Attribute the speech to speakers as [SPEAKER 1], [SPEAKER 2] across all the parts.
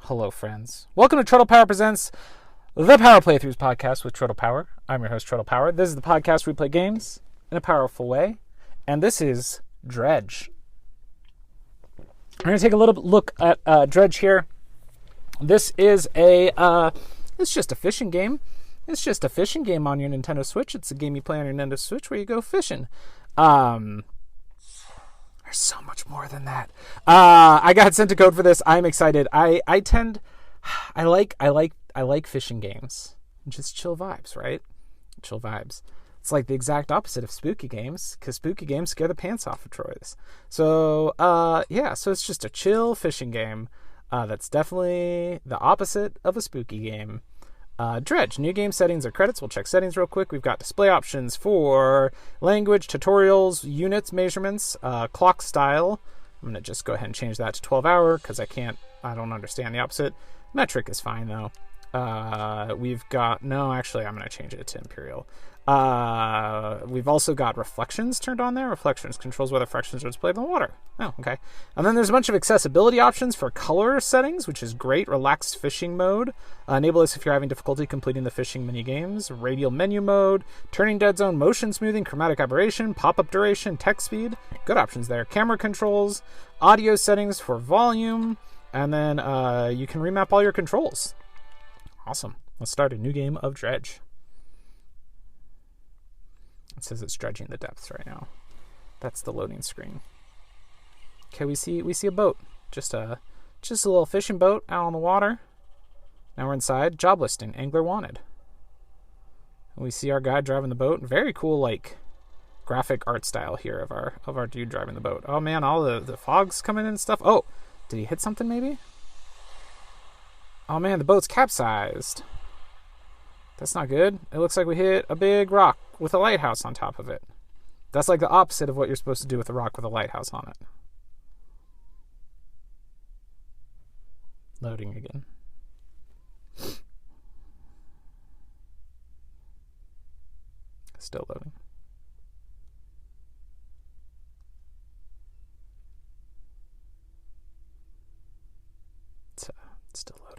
[SPEAKER 1] Hello, friends. Welcome to TroytlePower Presents the Power Playthroughs podcast with TroytlePower. I'm your host, TroytlePower. This is the podcast where we play games in a powerful way, and this is Dredge. We're going to take a little look at Dredge here. This is it's just a fishing game. It's just a fishing game on your Nintendo Switch. It's a game you play on your Nintendo Switch where you go fishing. There's so much more than that. I got sent a code for this. I'm excited. I like fishing games. Just chill vibes, right? Chill vibes. It's like the exact opposite of spooky games, because spooky games scare the pants off of Troy's. So it's just a chill fishing game. That's definitely the opposite of a spooky game. Dredge, new game settings or credits. We'll check settings real quick. We've got display options for language, tutorials, units, measurements, clock style. I'm going to just go ahead and change that to 12 hour because I don't understand the opposite. Metric is fine though. I'm going to change it to imperial. We've also got reflections turned on there. Reflections controls whether fractions are displayed in the water. Oh, okay. And then there's a bunch of accessibility options for color settings, which is great. Relaxed fishing mode. Enable this if you're having difficulty completing the fishing mini games. Radial menu mode. Turning dead zone, motion smoothing, chromatic aberration, pop-up duration, text speed. Good options there. Camera controls. Audio settings for volume. And then you can remap all your controls. Awesome. Let's start a new game of Dredge. It says it's dredging the depths right now. That's the loading screen. Okay, we see a boat. Just a little fishing boat out on the water. Now we're inside. Job listing, angler wanted. And we see our guy driving the boat. Very cool, like graphic art style here of our dude driving the boat. Oh man, all the fog's coming in and stuff. Oh, did he hit something maybe? Oh man, the boat's capsized. That's not good. It looks like we hit a big rock with a lighthouse on top of it. That's like the opposite of what you're supposed to do with a rock with a lighthouse on it. Loading again. Still loading. It's still loading.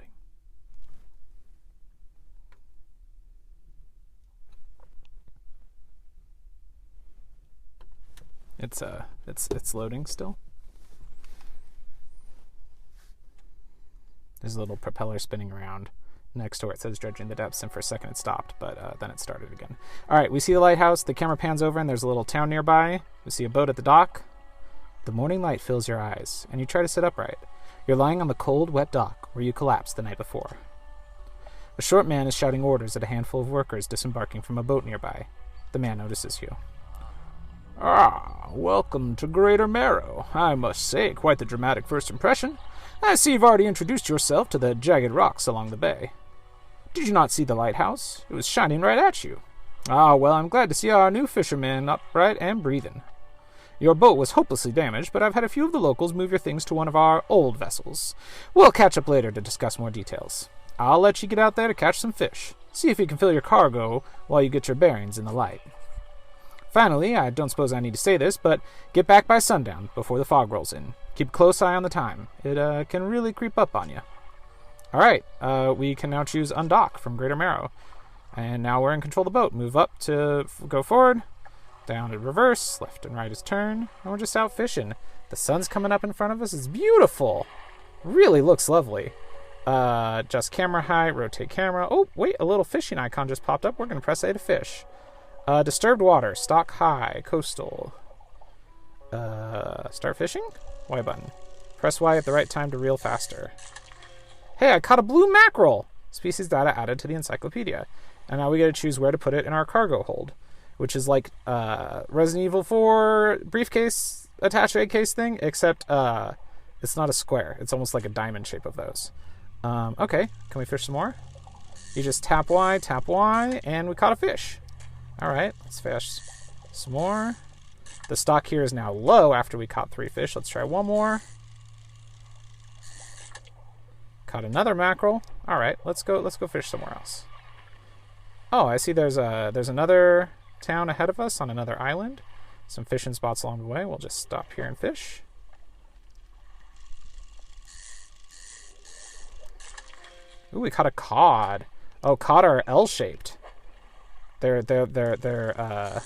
[SPEAKER 1] It's loading still. There's a little propeller spinning around next to where it says dredging the depths, and for a second it stopped, but then it started again. All right, we see the lighthouse. The camera pans over, and there's a little town nearby. We see a boat at the dock. The morning light fills your eyes, and you try to sit upright. You're lying on the cold, wet dock where you collapsed the night before. A short man is shouting orders at a handful of workers disembarking from a boat nearby. The man notices you.
[SPEAKER 2] Ah, welcome to Greater Marrow. I must say, quite the dramatic first impression. I see you've already introduced yourself to the jagged rocks along the bay. Did you not see the lighthouse? It was shining right at you. Ah, well, I'm glad to see our new fisherman upright and breathing. Your boat was hopelessly damaged, but I've had a few of the locals move your things to one of our old vessels. We'll catch up later to discuss more details. I'll let you get out there to catch some fish. See if you can fill your cargo while you get your bearings in the light. Finally, I don't suppose I need to say this, but get back by sundown before the fog rolls in. Keep a close eye on the time. It can really creep up on you. All right, we can now choose undock from Greater Marrow. And now we're in control of the boat. Move up to go forward, down to reverse, left and right is turn, and we're just out fishing. The sun's coming up in front of us. It's beautiful. Really looks lovely. Adjust camera height, rotate camera. Oh, wait, a little fishing icon just popped up. We're going to press A to fish. Disturbed water, stock high, coastal. Start fishing? Y button. Press Y at the right time to reel faster. Hey, I caught a blue mackerel! Species data added to the encyclopedia. And now we gotta choose where to put it in our cargo hold, which is like Resident Evil 4 briefcase attached egg case thing, except it's not a square. It's almost like a diamond shape of those. Okay, can we fish some more? You just tap Y, and we caught a fish. All right, let's fish some more. The stock here is now low after we caught 3 fish. Let's try one more. Caught another mackerel. All right, let's go fish somewhere else. Oh, I see there's another town ahead of us on another island. Some fishing spots along the way. We'll just stop here and fish.
[SPEAKER 1] Ooh, we caught a cod. Oh, cod are L-shaped. The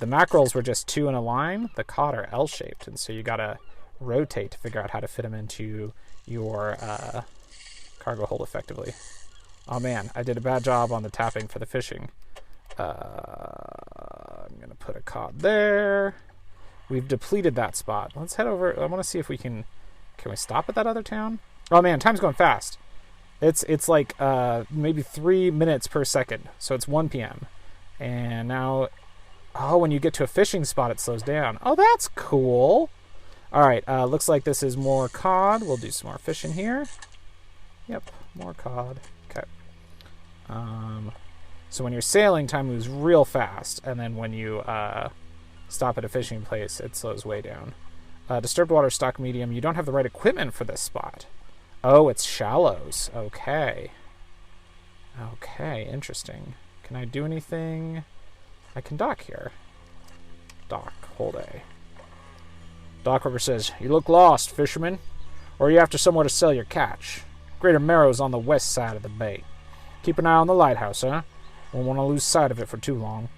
[SPEAKER 1] mackerels were just 2 in a line. The cod are L-shaped, and so you gotta rotate to figure out how to fit them into your cargo hold effectively. Oh man, I did a bad job on the tapping for the fishing. I'm gonna put a cod there. We've depleted that spot. Let's head over. I want to see if we can we stop at that other town? Oh man, time's going fast. It's like maybe 3 minutes per second. So it's 1 p.m. And now, oh, when you get to a fishing spot, it slows down. Oh, that's cool. All right, looks like this is more cod. We'll do some more fishing here. Yep, more cod. Okay. So when you're sailing, time moves real fast, and then when you stop at a fishing place, it slows way down. Disturbed water, stock medium. You don't have the right equipment for this spot. Oh, it's shallows. Okay. Okay, interesting. Can I do anything? I can dock here. Dock, hold A. Dockworker says, "You look lost, fisherman. Or are you after somewhere to sell your catch? Greater Marrow's on the west side of the bay. Keep an eye on the lighthouse, huh? Won't want to lose sight of it for too long."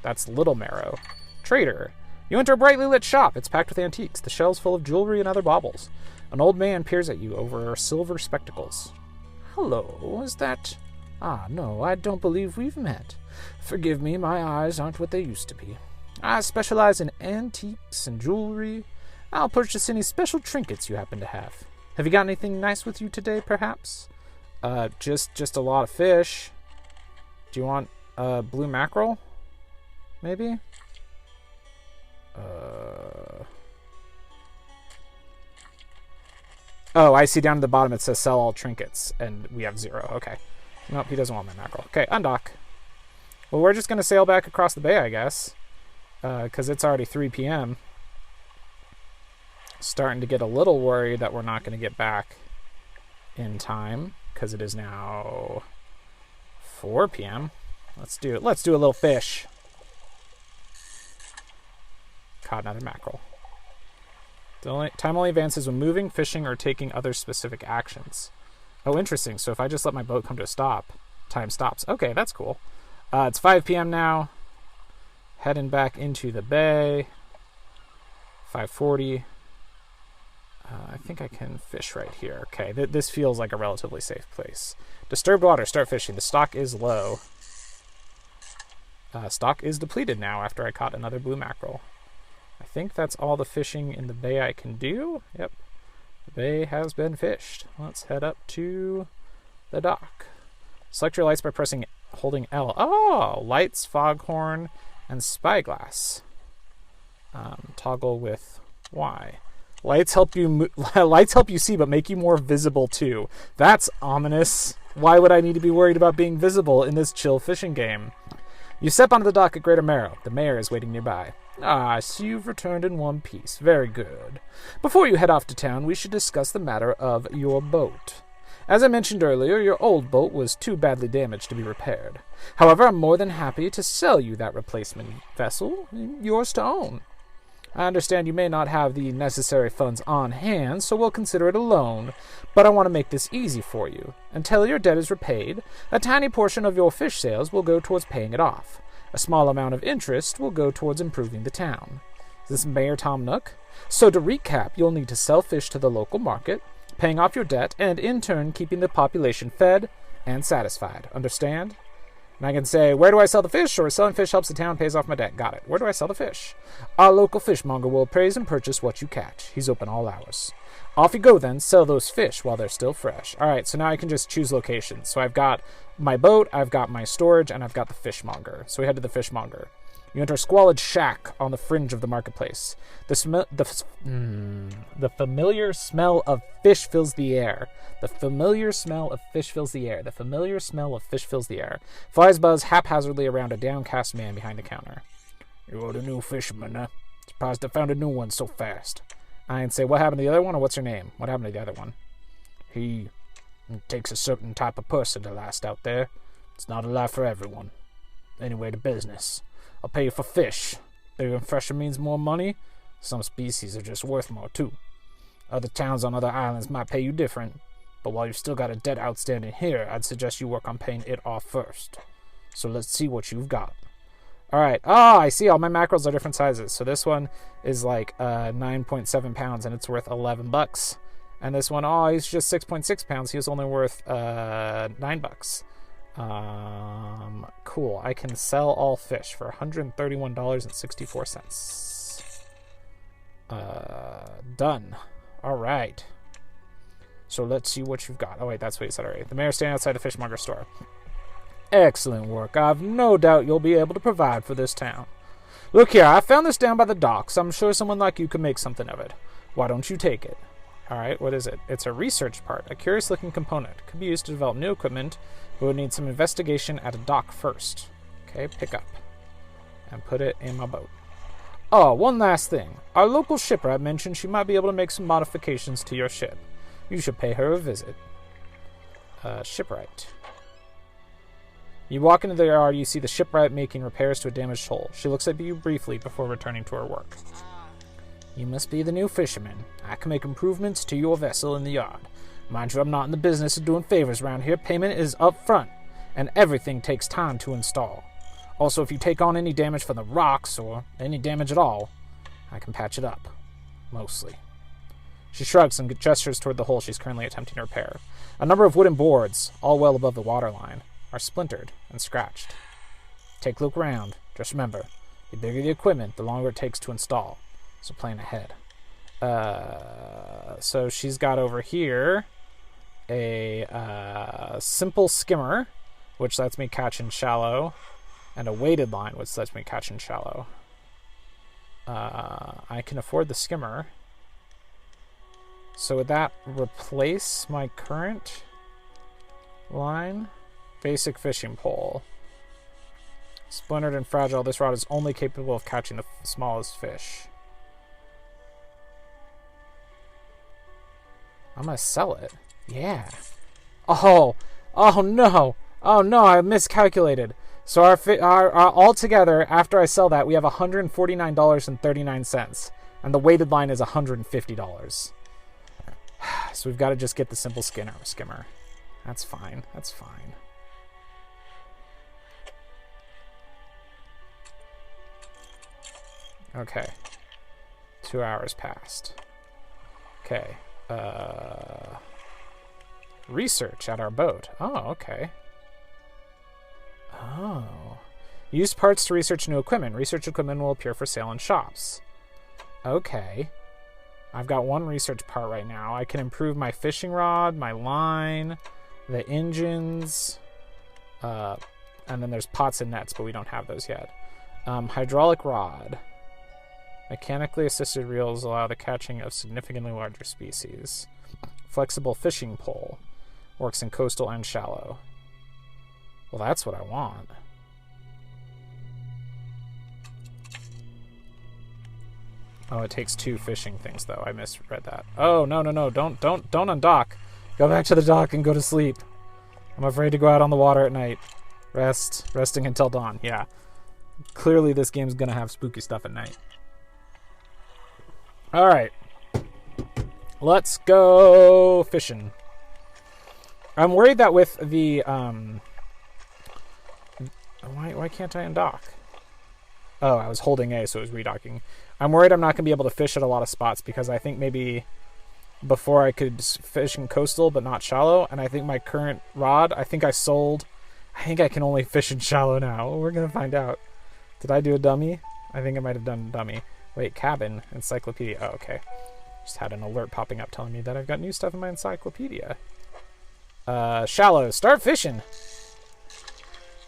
[SPEAKER 1] That's Little Marrow. Trader. You enter a brightly lit shop. It's packed with antiques, the shelves full of jewelry and other baubles. An old man peers at you over silver spectacles. "Hello, is that... Ah, no, I don't believe we've met. Forgive me, my eyes aren't what they used to be. I specialize in antiques and jewelry. I'll purchase any special trinkets you happen to have. Have you got anything nice with you today, perhaps?" Just a lot of fish. Do you want blue mackerel? Maybe? Oh, I see down at the bottom it says sell all trinkets, and we have 0. Okay. Nope, he doesn't want my mackerel. Okay, undock. Well, we're just going to sail back across the bay, I guess, because it's already 3 p.m. Starting to get a little worried that we're not going to get back in time, because it is now 4 p.m. Let's do it. Let's do a little fish. Caught another mackerel. Time only advances when moving, fishing, or taking other specific actions. Oh, interesting. So if I just let my boat come to a stop, time stops. Okay, that's cool. It's 5 p.m. now. Heading back into the bay. 5:40. I think I can fish right here. Okay, this feels like a relatively safe place. Disturbed water, start fishing. The stock is low. Stock is depleted now after I caught another blue mackerel. I think that's all the fishing in the bay I can do. Yep, the bay has been fished. Let's head up to the dock. Select your lights by holding L. Oh, lights, foghorn, and spyglass. Toggle with Y. Lights help you lights help you see, but make you more visible too. That's ominous. Why would I need to be worried about being visible in this chill fishing game? You step onto the dock at Greater Marrow. The mayor is waiting nearby. "Ah, so you've returned in one piece. Very good. Before you head off to town, we should discuss the matter of your boat. As I mentioned earlier, your old boat was too badly damaged to be repaired. However, I'm more than happy to sell you that replacement vessel, yours to own. I understand you may not have the necessary funds on hand, so we'll consider it a loan, but I want to make this easy for you. Until your debt is repaid, a tiny portion of your fish sales will go towards paying it off. A small amount of interest will go towards improving the town." Is this Mayor Tom Nook? So to recap, you'll need to sell fish to the local market, paying off your debt, and in turn keeping the population fed and satisfied. Understand? And I can say, "Where do I sell the fish?" or "Selling fish helps the town, pays off my debt." Got it. Where do I sell the fish? "Our local fishmonger will appraise and purchase what you catch. He's open all hours." Off you go then, sell those fish while they're still fresh. Alright, so now I can just choose locations. So I've got my boat, I've got my storage, and I've got the fishmonger. So we head to the fishmonger. You enter a squalid shack on the fringe of the marketplace. The familiar smell of fish fills the air. The familiar smell of fish fills the air. The familiar smell of fish fills the air. Flies buzz haphazardly around a downcast man behind the counter. "You're the new fisherman, huh? Surprised I found a new one so fast." I can say, "What happened to the other one?" or "What's your name?" What happened to the other one? It takes a certain type of person to last out there. It's not a life for everyone. Anyway, to business. I'll pay you for fish. Bigger and fresher means more money. Some species are just worth more, too. Other towns on other islands might pay you different,
[SPEAKER 2] But while you've still got a debt outstanding here, I'd suggest you work on paying it off first. So let's see what you've got. All right. Oh, I see. All my mackerels are different sizes. So this one is like 9.7 pounds, and it's worth $11. And this one, oh, he's just 6.6 pounds. He was only worth $9. Cool. I can sell all fish for $131.64. Done. All right. So let's see what you've got. Oh, wait, that's what you said already. The mayor's standing outside the fishmonger store. Excellent work. I've no doubt you'll be able to provide for this town. Look here, I found this down by the docks. I'm sure someone like you could make something of it. Why don't you take it? All right, what is it? It's a research part, a curious-looking component. Could be used to develop new equipment, but would need some investigation at a dock first. Okay, pick up. And put it in my boat. Oh, one last thing. Our local shipwright mentioned she might be able to make some modifications to your ship. You should pay her a visit. Shipwright. You walk into the yard, you see the shipwright making repairs to a damaged hull. She looks at you briefly before returning to her work. You must be the new fisherman. I can make improvements to your vessel in the yard. Mind you, I'm not in the business of doing favors around here. Payment is up front, and everything takes time to install. Also, if you take on any damage from the rocks, or any damage at all, I can patch it up. Mostly. She shrugs and gestures toward the hole she's currently attempting to repair. A number of wooden boards, all well above the waterline, are splintered and scratched. Take a look around. Just remember, the bigger the equipment, the longer it takes to install. So plan ahead. So she's got over here a simple skimmer, which lets me catch in shallow, and a weighted line, which lets me catch in shallow. I can afford the skimmer. So would that replace my current line? Basic fishing pole. Splintered and fragile, this rod is only capable of catching the smallest fish. I'm gonna sell it. Yeah. Oh no. Oh no, I miscalculated. So our altogether, after I sell that, we have $149.39. And the weighted line is $150. So we've got to just get the simple skimmer. That's fine. That's fine. Okay. 2 hours passed. Okay. Research at our boat. Oh, okay. Oh. Use parts to research new equipment. Research equipment will appear for sale in shops. Okay. I've got one research part right now. I can improve my fishing rod, my line, the engines, and then there's pots and nets, but we don't have those yet. Hydraulic rod. Mechanically assisted reels allow the catching of significantly larger species. Flexible fishing pole. Works in coastal and shallow. Well, that's what I want. Oh, it takes 2 fishing things, though. I misread that. Oh, no. Don't undock. Go back to the dock and go to sleep. I'm afraid to go out on the water at night. Resting until dawn. Yeah. Clearly, this game's gonna have spooky stuff at night. All right. Let's go fishing. I'm worried that with the why can't I undock? Oh, I was holding A, so it was redocking. I'm worried I'm not going to be able to fish at a lot of spots because I think maybe before I could fish in coastal but not shallow, and I think my current rod, I think I can only fish in shallow now. We're going to find out. Did I do a dummy? I think I might have done a dummy. Wait, cabin, encyclopedia. Oh, okay. Just had an alert popping up telling me that I've got new stuff in my encyclopedia. Shallow, start fishing.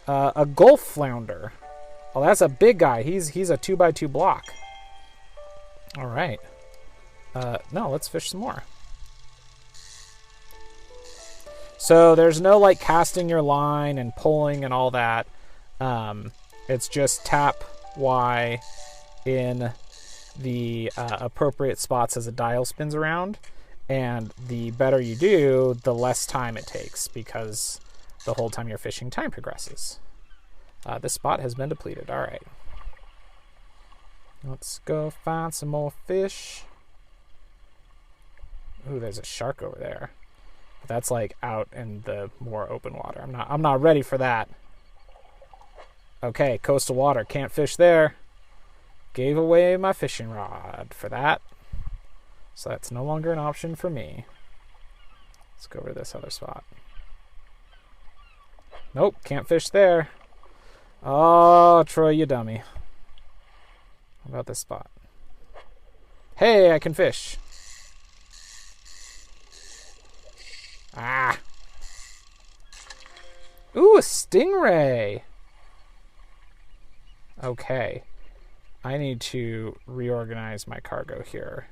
[SPEAKER 2] A gulf flounder. Oh, that's a big guy. He's a 2x2 block. All right. No, let's fish some more. So there's no like casting your line and pulling and all that. It's just tap Y in the appropriate spots as a dial spins around. And the better you do, the less time it takes because the whole time you're fishing, time progresses. This spot has been depleted. All right. Let's go find some more fish. Ooh, there's a shark over there.
[SPEAKER 1] But that's like out in the more open water. I'm not ready for that. Okay, coastal water. Can't fish there. Gave away my fishing rod for that. So that's no longer an option for me. Let's go over to this other spot. Nope, can't fish there. Oh, Troy, you dummy. How about this spot? Hey, I can fish. Ah. Ooh, a stingray. Okay. I need to reorganize my cargo here.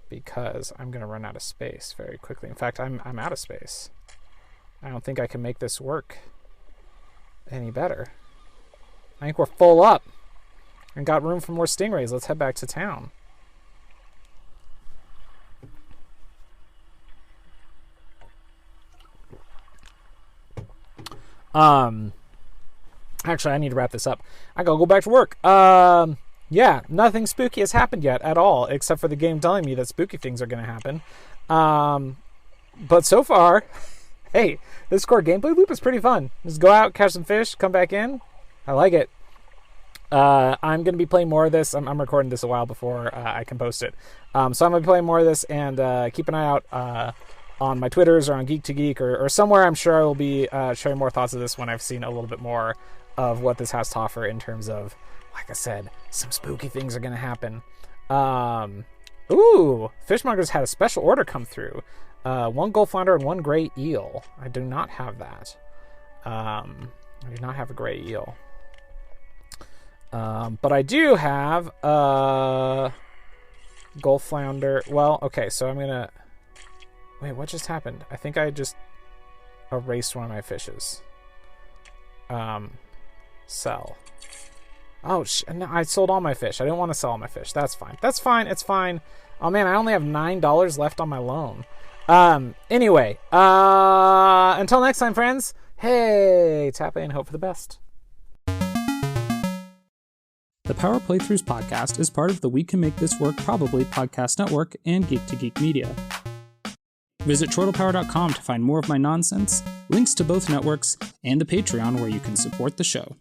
[SPEAKER 1] Because I'm going to run out of space very quickly. In fact, I'm out of space. I don't think I can make this work any better. I think we're full up and got room for more stingrays. Let's head back to town. Actually, I need to wrap this up. I gotta go back to work. Yeah, nothing spooky has happened yet at all, except for the game telling me that spooky things are going to happen. But so far, hey, this core gameplay loop is pretty fun. Just go out, catch some fish, come back in. I like it. I'm going to be playing more of this. I'm recording this a while before I can post it. So I'm going to be playing more of this, and keep an eye out on my Twitters or on Geek to Geek or somewhere. I'm sure I will be sharing more thoughts of this when I've seen a little bit more of what this has to offer in terms of, like I said, some spooky things are going to happen. Ooh, Fishmonger's had a special order come through. 1 gold flounder and 1 gray eel. I do not have that. I do not have a gray eel. But I do have gold flounder. Well, okay, so I'm going to... Wait, what just happened? I think I just erased one of my fishes. Sell. Oh, no, I sold all my fish. I didn't want to sell all my fish. That's fine. That's fine. It's fine. Oh, man, I only have $9 left on my loan. Anyway, until next time, friends. Hey, tap in and hope for the best.
[SPEAKER 2] The Power Playthroughs podcast is part of the We Can Make This Work Probably podcast network and Geek to Geek Media. Visit TroytlePower.com to find more of my nonsense, links to both networks, and the Patreon where you can support the show.